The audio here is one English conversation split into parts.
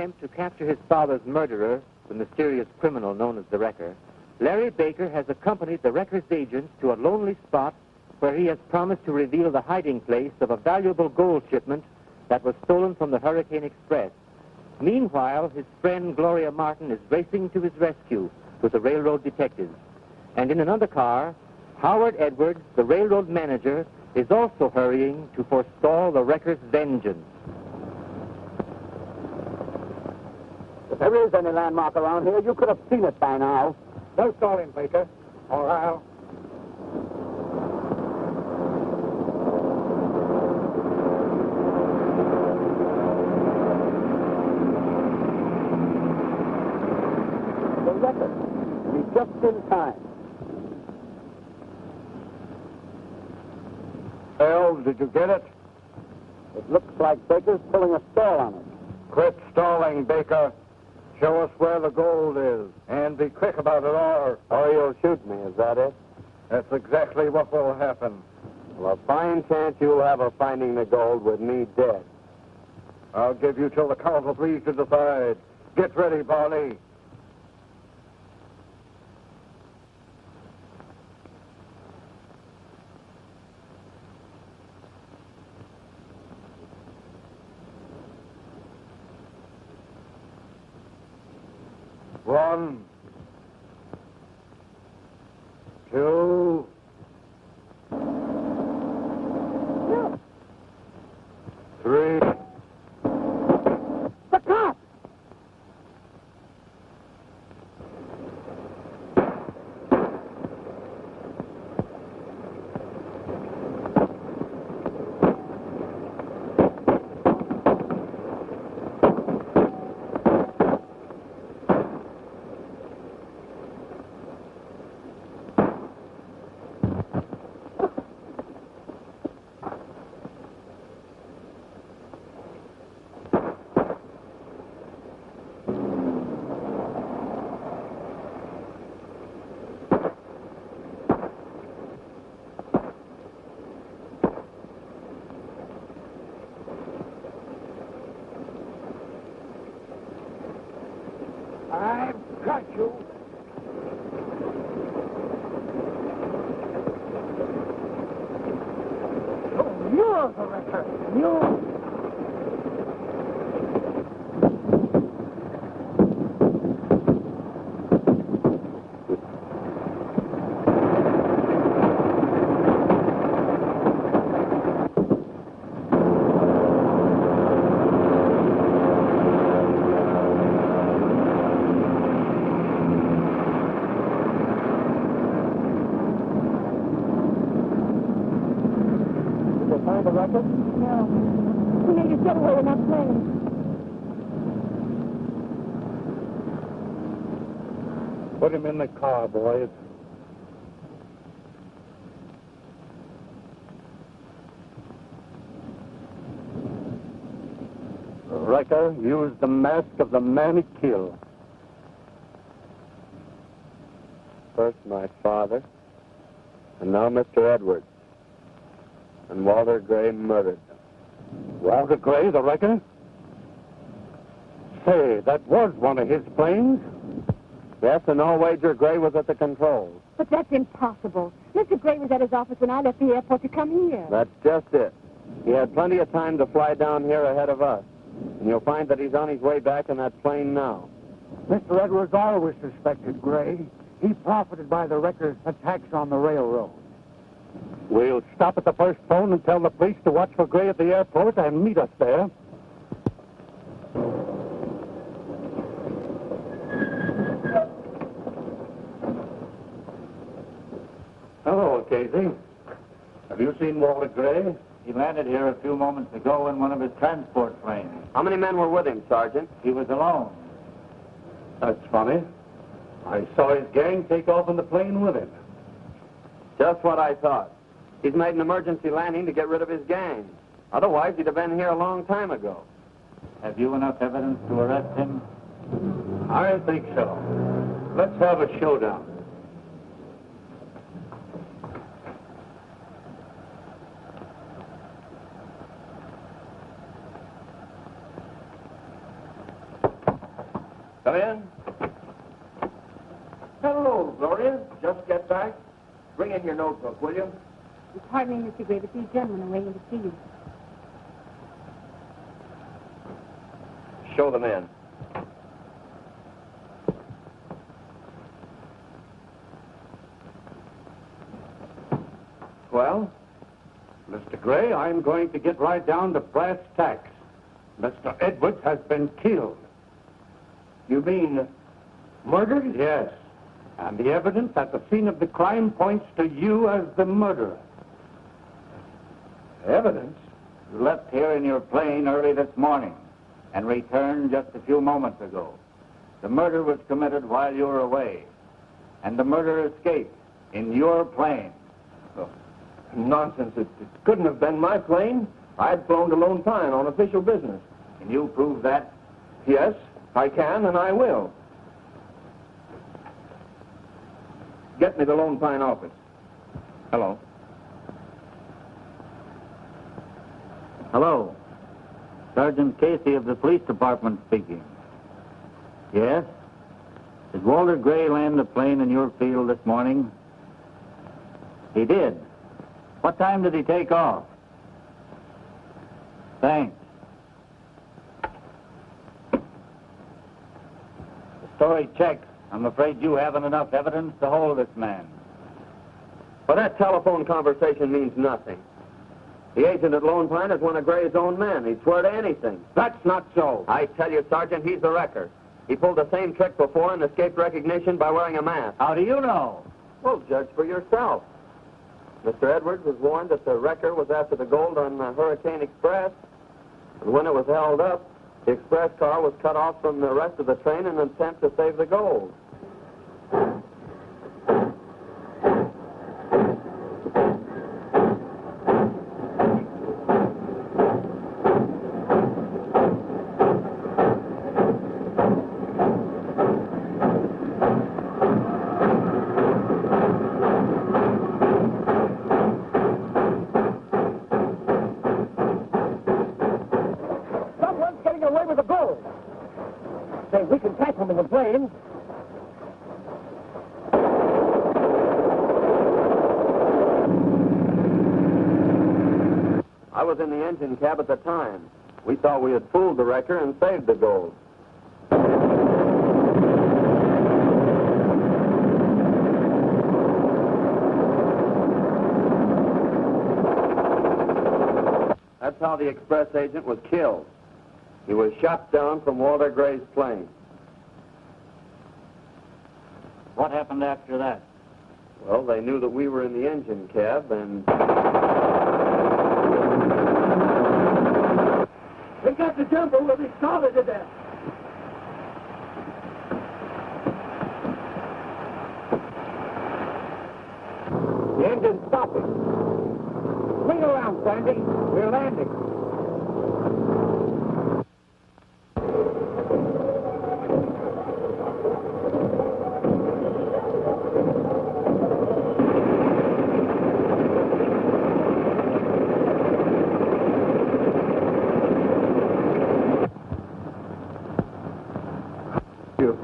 attempt to capture his father's murderer, the mysterious criminal known as the Wrecker, Larry Baker has accompanied the Wrecker's agents to a lonely spot where he has promised to reveal the hiding place of a valuable gold shipment that was stolen from the Hurricane Express. Meanwhile, his friend Gloria Martin is racing to his rescue with the railroad detectives. And in another car, Howard Edwards, the railroad manager, is also hurrying to forestall the Wrecker's vengeance. If there is any landmark around here, you could have seen it by now. No stalling, Baker, or I'll... The Wrecker. He's just in time. Well, did you get it? It looks like Baker's pulling a stall on it. Quit stalling, Baker. Show us where the gold is, and be quick about it, or you'll shoot me, is that it? that's exactly what will happen. Well, a fine chance you'll have of finding the gold with me dead. I'll give you till the count of three to decide. Get ready, Barney. One, two, three. The cops! I've got you. So you're the Wrecker. You. Find the Wrecker? No. He made his getaway in that plane. Put him in the car, boys. The Wrecker used the mask of the man he killed. First my father, and now Mr. Edwards. And Walter Gray murdered them. Walter Gray, the Wrecker? Say, that was one of his planes. Yes, and all wager Gray was at the controls. But that's impossible. Mr. Gray was at his office when I left the airport to come here. That's just it. He had plenty of time to fly down here ahead of us. And you'll find that he's on his way back in that plane now. Mr. Edwards always suspected Gray. He profited by the Wrecker's attacks on the railroad. We'll stop at the first phone and tell the police to watch for Gray at the airport and meet us there. Hello, Casey. Have you seen Walter Gray? He landed here a few moments ago in one of his transport planes. How many men were with him, Sergeant? He was alone. That's funny. I saw his gang take off in the plane with him. Just what I thought. He's made an emergency landing to get rid of his gang. Otherwise, he'd have been here a long time ago. Have you enough evidence to arrest him? I think so. Let's have a showdown. Come in. Hello, Gloria. Just get back. Bring in your notebook, will you? Pardon me, Mr. Gray, but these gentlemen are waiting to see you. Show them in. Well, Mr. Gray, I'm going to get right down to brass tacks. Mr. Edwards has been killed. You mean murdered? Yes. And the evidence at the scene of the crime points to you as the murderer. Evidence? You left here in your plane early this morning and returned just a few moments ago. The murder was committed while you were away, and the murderer escaped in your plane. Oh, nonsense. It couldn't have been my plane. I'd flown to Lone Pine on official business. Can you prove that? Yes, I can, and I will. Get me the Lone Pine office. Hello. Hello. Sergeant Casey of the police department speaking. Yes? Did Walter Gray land the plane in your field this morning? He did. What time did he take off? Thanks. The story checks. I'm afraid you haven't enough evidence to hold this man. Well, that telephone conversation means nothing. The agent at Lone Pine is one of Gray's own men. He'd swear to anything. That's not so. I tell you, Sergeant, he's the wrecker. He pulled the same trick before and escaped recognition by wearing a mask. How do you know? Well, judge for yourself. Mr. Edwards was warned that the wrecker was after the gold on the Hurricane Express. And when it was held up, the express car was cut off from the rest of the train in an attempt to save the gold. Someone's getting away with the gold. Say, we can catch him in the plane. I was in the engine cab at the time. We thought we had fooled the wrecker and saved the gold. That's how the express agent was killed. He was shot down from Walter Gray's plane. What happened after that? Well, they knew that we were in the engine cab, and... We got the jumper. We'll be scalded to death. The engine's stopping. Swing around, Sandy. We're landing.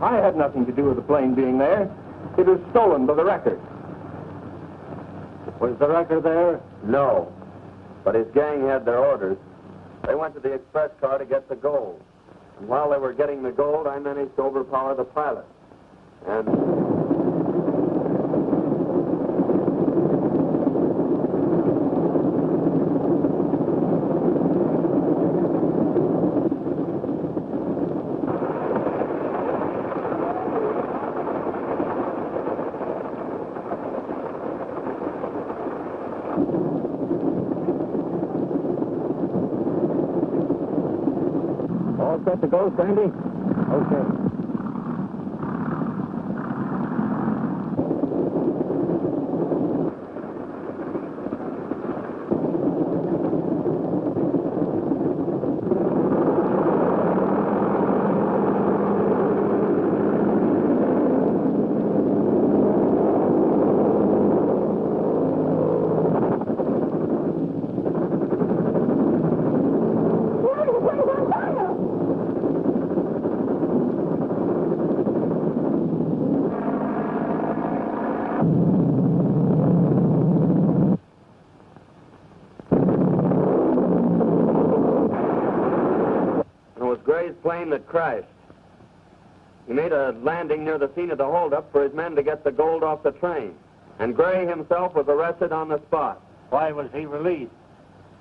I had nothing to do with the plane being there. It was stolen by the wrecker. Was the wrecker there? No, but his gang had their orders. They went to the express car to get the gold. And while they were getting the gold, I managed to overpower the pilot. And... All set to go, Sandy? Okay. that crashed. He made a landing near the scene of the holdup for his men to get the gold off the train. And Gray himself was arrested on the spot. Why was he released?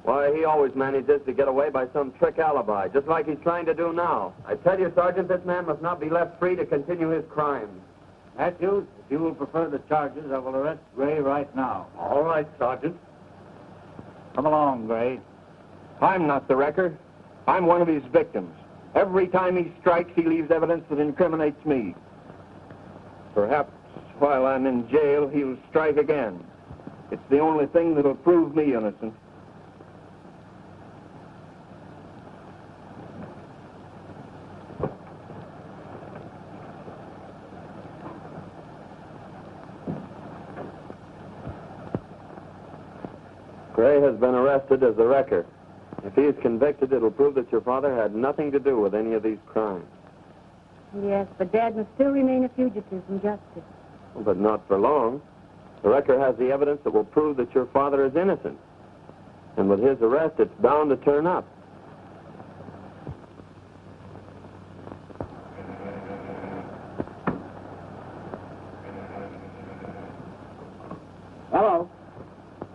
Why, he always manages to get away by some trick alibi, just like he's trying to do now. I tell you, Sergeant, this man must not be left free to continue his crimes. Matthews, if you will prefer the charges, I will arrest Gray right now. All right, Sergeant. Come along, Gray. I'm not the wrecker. I'm one of his victims. Every time he strikes, he leaves evidence that incriminates me. Perhaps while I'm in jail, he'll strike again. It's the only thing that'll prove me innocent. Gray has been arrested as the wrecker. If he is convicted, it'll prove that your father had nothing to do with any of these crimes. Yes, but Dad must still remain a fugitive from justice. But not for long. The wrecker has the evidence that will prove that your father is innocent. And with his arrest, it's bound to turn up. Hello.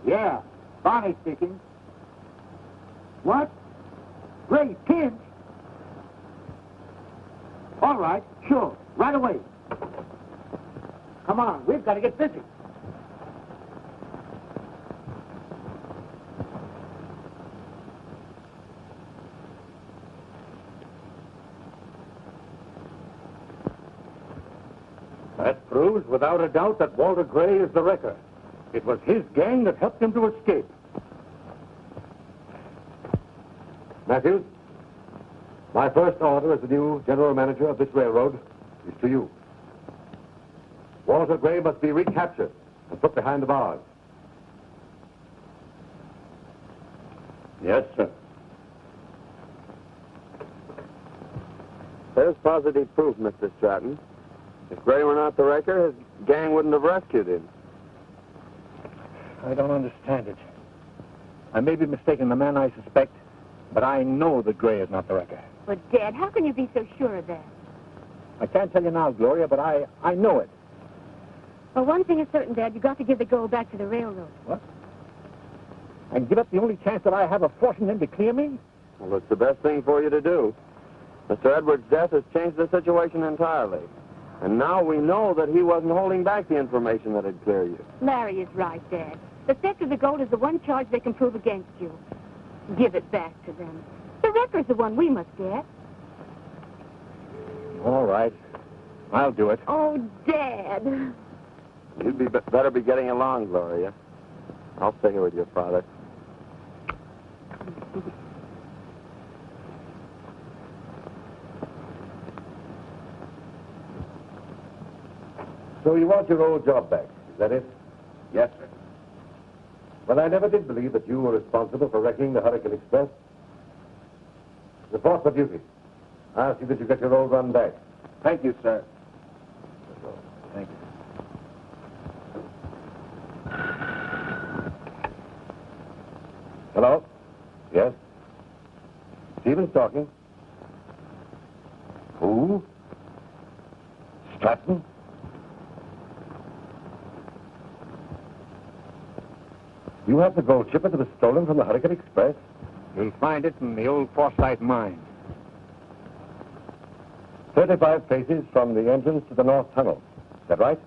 Yeah, Barney speaking. What? Great, kids? All right, sure, right away. Come on, we've got to get busy. That proves without a doubt that Walter Gray is the wrecker. It was his gang that helped him to escape. Matthews, my first order as the new general manager of this railroad is to you. Walter Gray must be recaptured and put behind the bars. Yes, sir. There's positive proof, Mr. Stratton. If Gray were not the wrecker, his gang wouldn't have rescued him. I don't understand it. I may be mistaken the man I suspect, but I know that Gray is not the wrecker. But, Dad, how can you be so sure of that? I can't tell you now, Gloria, but I know it. Well, one thing is certain, Dad. You've got to give the gold back to the railroad. What? And give up the only chance that I have of forcing them to clear me? Well, it's the best thing for you to do. Mr. Edwards' death has changed the situation entirely. And now we know that he wasn't holding back the information that would clear you. Larry is right, Dad. The theft of the gold is the one charge they can prove against you. Give it back to them. The wrecker's the one we must get. All right. I'll do it. Oh, Dad. You'd better be getting along, Gloria. I'll stay here with your father. So you want your old job back, is that it? Yes, sir. But I never did believe that you were responsible for wrecking the Hurricane Express. Report for duty. I'll see that you get your old run back. Thank you, sir. Thank you. Hello? Yes? Stephen's talking. Who? Stratton? You have the gold shipper that was stolen from the Hurricane Express? You'll find it in the old Forsyth mine. 35 paces from the entrance to the North Tunnel. Is that right?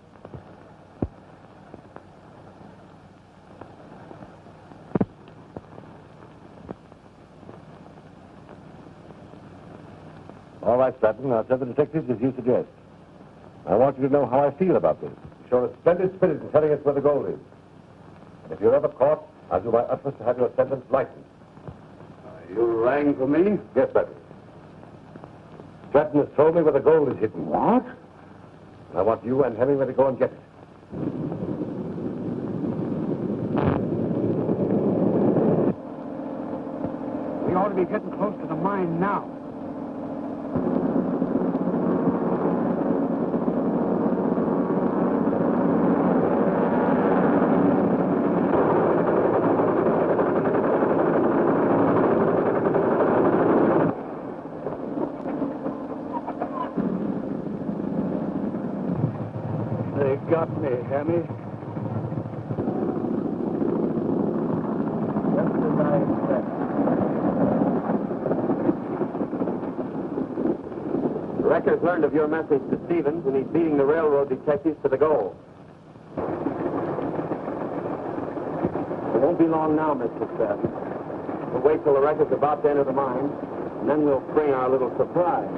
All right, Stratton. I'll tell the detectives as you suggest. I want you to know how I feel about this. You show a splendid spirit in telling us where the gold is. And if you're ever caught, I'll do my utmost to have your sentence lightened. You rang for me? Yes, Stratton. Stratton has told me where the gold is hidden. What? And I want you and Hemingway to go and get it. We ought to be getting close to the mine now. They got me, Hemmy. Just as I expected. The wreckers learned of your message to Stevens, and he's leading the railroad detectives to the goal. It won't be long now, Mr. Seth. We'll wait till the wreckers are about to enter the mine, and then we'll spring our little surprise.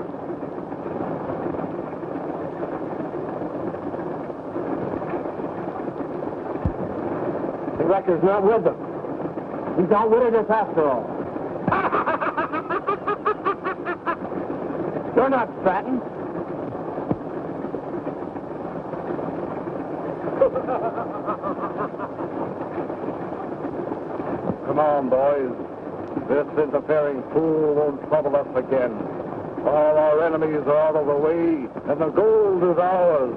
The wrecker's not with them. He's outwitted us after all. You're not fattened. Come on, boys. This interfering fool won't trouble us again. All our enemies are out of the way, and the gold is ours.